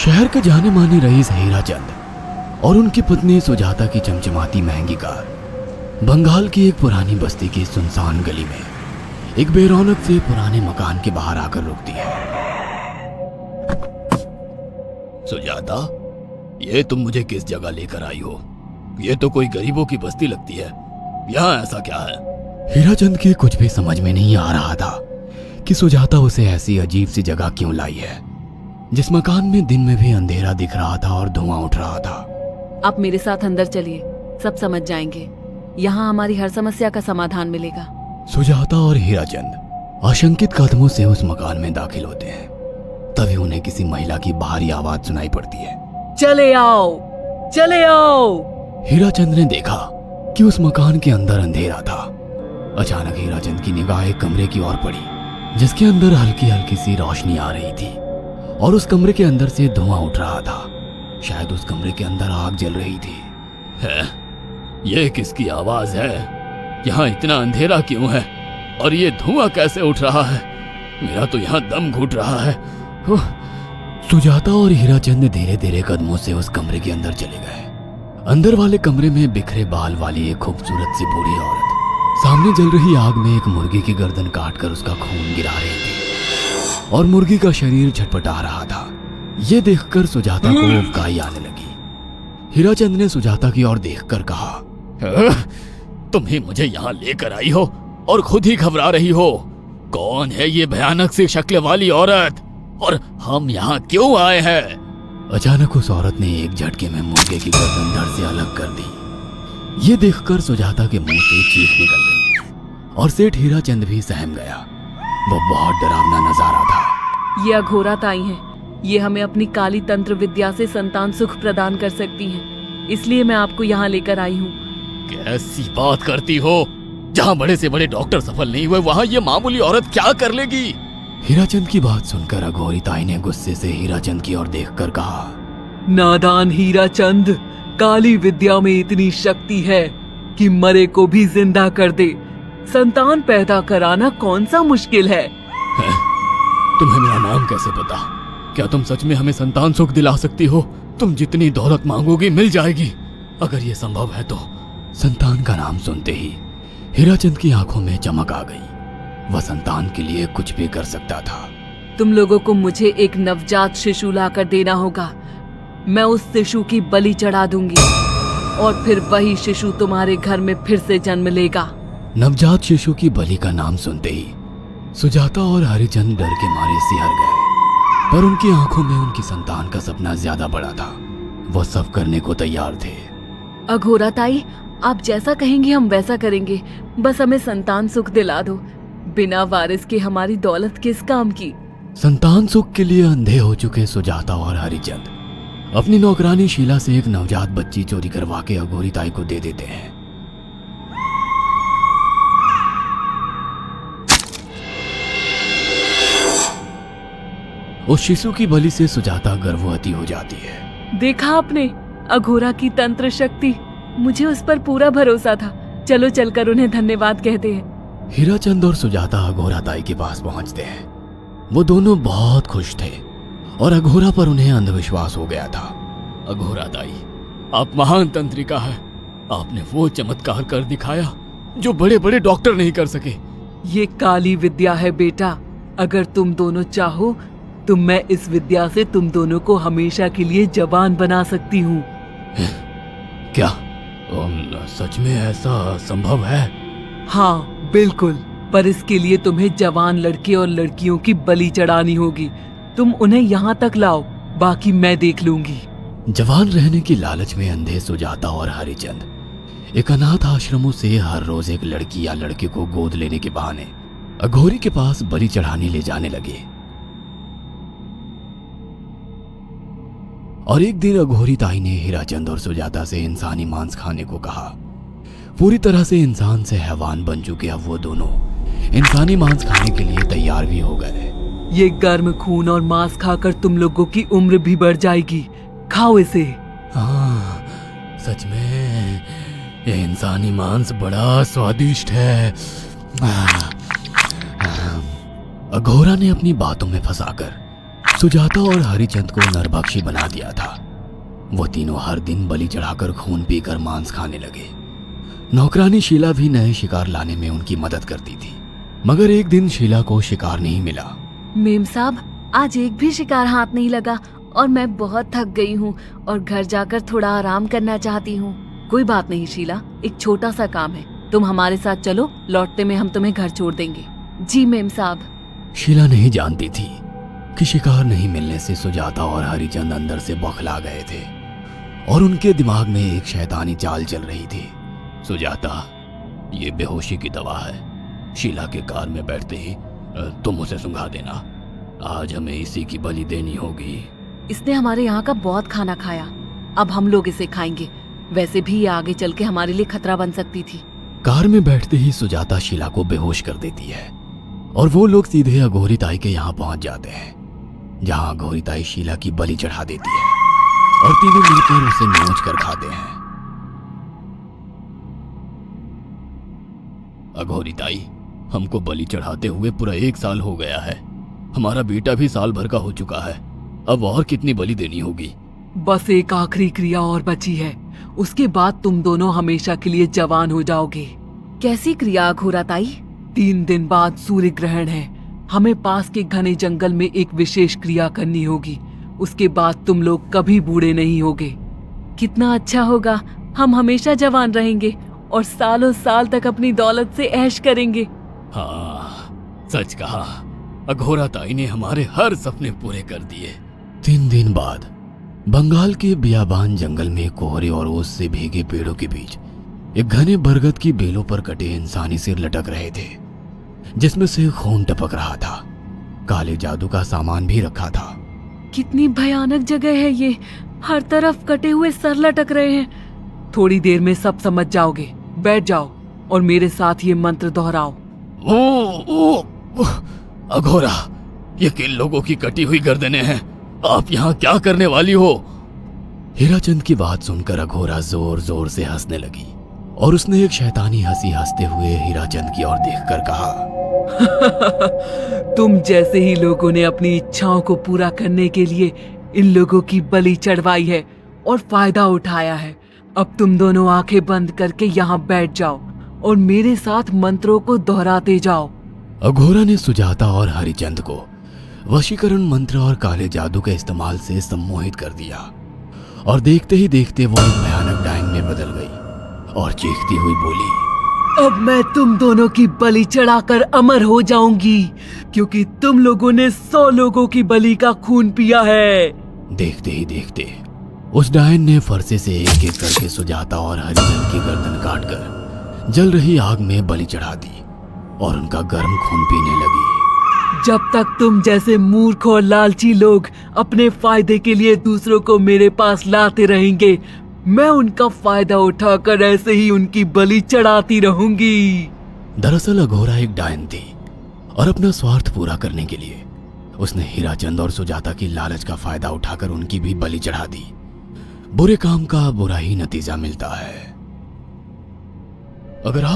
शहर के जाने माने रईस हीराचंद और उनकी पत्नी सुजाता की चमचमाती महंगी कार बंगाल की एक पुरानी बस्ती की सुनसान गली में एक बेरौनक से पुराने मकान के बाहर आकर रुकती है। सुजाता, ये तुम मुझे किस जगह लेकर आई हो? ये तो कोई गरीबों की बस्ती लगती है। यहाँ ऐसा क्या है? हीराचंद की कुछ भी समझ में नहीं आ रहा था कि सुजाता उसे ऐसी अजीब सी जगह क्यों लाई है, जिस मकान में दिन में भी अंधेरा दिख रहा था और धुआं उठ रहा था। आप मेरे साथ अंदर चलिए, सब समझ जाएंगे। यहाँ हमारी हर समस्या का समाधान मिलेगा। सुजाता और हीराचंद आशंकित कदमों से उस मकान में दाखिल होते हैं। तभी उन्हें किसी महिला की भारी आवाज सुनाई पड़ती है। चले आओ, चले आओ। हीराचंद ने देखा कि उस मकान के अंदर अंधेरा था। अचानक हीराचंद की निगाह एक कमरे की ओर पड़ी, जिसके अंदर हल्की हल्की सी रोशनी आ रही थी और उस कमरे के अंदर से धुआं उठ रहा था। शायद उस कमरे के अंदर आग जल रही थी। है? ये किसकी आवाज है? यहाँ इतना अंधेरा क्यों है और ये धुआं कैसे उठ रहा है? मेरा तो यहाँ दम घुट रहा है। सुजाता और हीराचंद धीरे धीरे कदमों से उस कमरे के अंदर चले गए। अंदर वाले कमरे में बिखरे बाल वाली एक खूबसूरत सी बूढ़ी औरत सामने जल रही आग में एक मुर्गी की गर्दन काटकर उसका खून गिरा रही थी और मुर्गी का शरीर छटपटा रहा था। ये देखकर सुजाता को उबकाई आने लगी। हीराचंद ने सुजाता की ओर देखकर कहा, तुम ही मुझे यहाँ लेकर आई हो और खुद ही घबरा रही हो। कौन है ये भयानक सी शक्ल वाली औरत और हम यहाँ क्यों आए हैं? अचानक उस औरत ने एक झटके में मुर्गे की गर्दन धड़ से अलग कर दी। ये देखकर सुजाता के मुंह से चीख निकल गई और सेठ हीराचंद भी सहम गया। वो बहुत डरावना नजारा था। ये अघोरा ताई हैं। ये हमें अपनी काली तंत्र विद्या से संतान सुख प्रदान कर सकती हैं। इसलिए मैं आपको यहाँ लेकर आई हूँ। कैसी बात करती हो? जहाँ बड़े से बड़े डॉक्टर सफल नहीं हुए, वहाँ ये मामूली औरत क्या कर लेगी? हीराचंद की बात सुनकर अघोरी ताई ने गुस्से से हीराचंद की ओर देखकर कहा, नादान हीराचंद, काली विद्या में इतनी शक्ति है कि मरे को भी जिंदा कर दे। संतान पैदा कराना कौन सा मुश्किल है? तुम्हें मेरा नाम कैसे पता? क्या तुम सच में हमें संतान सुख दिला सकती हो? तुम जितनी दौलत मांगोगी मिल जाएगी, अगर ये संभव है तो। संतान का नाम सुनते ही हीराचंद की आंखों में चमक आ गई। वह संतान के लिए कुछ भी कर सकता था। तुम लोगों को मुझे एक नवजात शिशु लाकर देना होगा। मैं उस शिशु की बलि चढ़ा दूंगी और फिर वही शिशु तुम्हारे घर में फिर से जन्म लेगा। नवजात शिशु की बलि का नाम सुनते ही सुजाता और हरिचंद डर के मारे सिहर गए, पर उनकी आंखों में उनकी संतान का सपना ज्यादा बड़ा था। वो सब करने को तैयार थे। अघोरा ताई, आप जैसा कहेंगे हम वैसा करेंगे। बस हमें संतान सुख दिला दो। बिना वारिस के हमारी दौलत किस काम की? संतान सुख के लिए अंधे हो चुके सुजाता और हरिचंद अपनी नौकरानी शीला से एक नवजात बच्ची चोरी करवा के अघोरी ताई को दे देते हैं। उस शिशु की बलि से सुजाता गर्भवती हो जाती है। देखा आपने अघोरा की तंत्र शक्ति? मुझे उस पर पूरा भरोसा था। चलो चलकर उन्हें धन्यवाद कहते हैं। हीराचंद और सुजाता अघोरा ताई के पास पहुंचते हैं। वो दोनों बहुत खुश थे और अघोरा पर उन्हें अंधविश्वास हो गया था। अघोरा ताई, आप महान तंत्रिका है। आपने वो चमत्कार कर दिखाया जो बड़े बड़े डॉक्टर नहीं कर सके। ये काली विद्या है बेटा। अगर तुम दोनों चाहो तो मैं इस विद्या से तुम दोनों को हमेशा के लिए जवान बना सकती हूँ। क्या सच में ऐसा संभव है? हाँ बिल्कुल, पर इसके लिए तुम्हें जवान लड़के और लड़कियों की बलि चढ़ानी होगी। तुम उन्हें यहाँ तक लाओ, बाकी मैं देख लूंगी। जवान रहने की लालच में अंधे सुजाता और हरिचंद एक अनाथ आश्रमों से हर रोज एक लड़की या लड़के को गोद लेने के बहाने अघोरी के पास बलि चढ़ाने ले जाने लगे। और एक दिन अघोरी ताई ने हीराचंद और सुजाता से इंसानी मांस खाने को कहा। पूरी तरह से इंसान से हैवान बन चुके अब वो दोनों इंसानी मांस खाने के लिए तैयार भी हो गए। ये गर्म खून और मांस खाकर तुम लोगों की उम्र भी बढ़ जाएगी। खाओ इसे। हाँ, सच में ये इंसानी मांस बड़ा स्वादिष्ट है। अघोरा ने अपनी बातों में फंसाकर सुजाता और हरिचंद को नरभक्षी बना दिया था। वो तीनों हर दिन बलि चढ़ाकर खून पीकर मांस खाने लगे। नौकरानी शीला भी नए शिकार लाने में उनकी मदद करती थी, मगर एक दिन शीला को शिकार नहीं मिला। मेम साहब, आज एक भी शिकार हाथ नहीं लगा और मैं बहुत थक गई हूँ और घर जाकर थोड़ा आराम करना चाहती हूँ। कोई बात नहीं शीला, एक छोटा सा काम है, तुम हमारे साथ चलो, लौटते में हम तुम्हें घर छोड़ देंगे। जी मेम साहब। शीला नहीं जानती थी कि शिकार नहीं मिलने से सुजाता और हरिचंद अंदर से बौखला गए थे और उनके दिमाग में एक शैतानी चाल चल रही थी। सुजाता, ये बेहोशी की दवा है। शीला के कार में बैठते ही तुम उसे सुंघा देना। आज हमें इसी की बलि देनी होगी। इसने हमारे यहाँ का बहुत खाना खाया, अब हम लोग इसे खाएंगे। वैसे भी ये आगे चल के हमारे लिए खतरा बन सकती थी। कार में बैठते ही सुजाता शीला को बेहोश कर देती है और वो लोग सीधे अघोरी ताई के यहाँ पहुंच जाते हैं, जहाँ अघोरी ताई शीला की बलि चढ़ा देती है और तीनों मिलकर उसे नोच कर खाते हैं। अघोरी ताई, हमको बलि चढ़ाते हुए पूरा 1 साल हो गया है। हमारा बेटा भी साल भर का हो चुका है। अब और कितनी बलि देनी होगी? बस एक आखिरी क्रिया और बची है, उसके बाद तुम दोनों हमेशा के लिए जवान हो जाओगे। कैसी क्रिया अघोरा ताई? 3 दिन बाद सूर्य ग्रहण है। हमें पास के घने जंगल में एक विशेष क्रिया करनी होगी। उसके बाद तुम लोग कभी बूढ़े नहीं होगे। कितना अच्छा होगा, हम हमेशा जवान रहेंगे और सालों साल तक अपनी दौलत से ऐश करेंगे। हाँ, सच कहा। अघोरा ताई ने हमारे हर सपने पूरे कर दिए। 3 दिन बाद बंगाल के बियाबान जंगल में कोहरे और ओस से भीगे पेड़ों के बीच एक घने बरगद की बेलों पर कटे इंसानी सिर लटक रहे थे, जिसमें से खून टपक रहा था। काले जादू का सामान भी रखा था। कितनी भयानक जगह है ये, हर तरफ कटे हुए सर लटक रहे हैं। थोड़ी देर में सब समझ जाओगे। बैठ जाओ और मेरे साथ ये मंत्र दोहराओ। ओ, अघोरा, ये किन लोगों की कटी हुई गर्दनें हैं? आप यहाँ क्या करने वाली हो? हीराचंद की बात सुनकर अघोरा जोर जोर से हंसने लगी और उसने एक शैतानी हंसी हंसते हुए हीराचंद की ओर देखकर कहा, तुम जैसे ही लोगों ने अपनी इच्छाओं को पूरा करने के लिए इन लोगों की बलि चढ़वाई है और फायदा उठाया है। अब तुम दोनों आंखें बंद करके यहाँ बैठ जाओ और मेरे साथ मंत्रों को दोहराते जाओ। अघोरा ने सुजाता और हरिचंद को वशीकरण मंत्र और काले जादू के इस्तेमाल से सम्मोहित कर दिया और देखते ही देखते वो एक भयानक डायन में बदल गई और चीखती हुई बोली, अब मैं तुम दोनों की बलि चढ़ाकर अमर हो जाऊंगी, क्योंकि तुम लोगों ने 100 लोगों की बलि का खून पिया है। देखते ही देखते उस डायन ने फरसे से एक एक करके सुजाता और हरिचंद की गर्दन काटकर जल रही आग में बलि चढ़ा दी और उनका गर्म खून पीने लगी। जब तक तुम जैसे मूर्ख और लालची लोग अपने फायदे के लिए दूसरों को मेरे पास लाते रहेंगे, मैं उनका फायदा उठाकर ऐसे ही उनकी बलि चढ़ाती रहूंगी। दरअसल अघोरा एक डायन थी और अपना स्वार्थ पूरा करने के लिए उसने हीराचंद और सुजाता की लालच का फायदा उठाकर उनकी भी बलि चढ़ा दी। बुरे काम का बुरा ही नतीजा मिलता है। अगर आप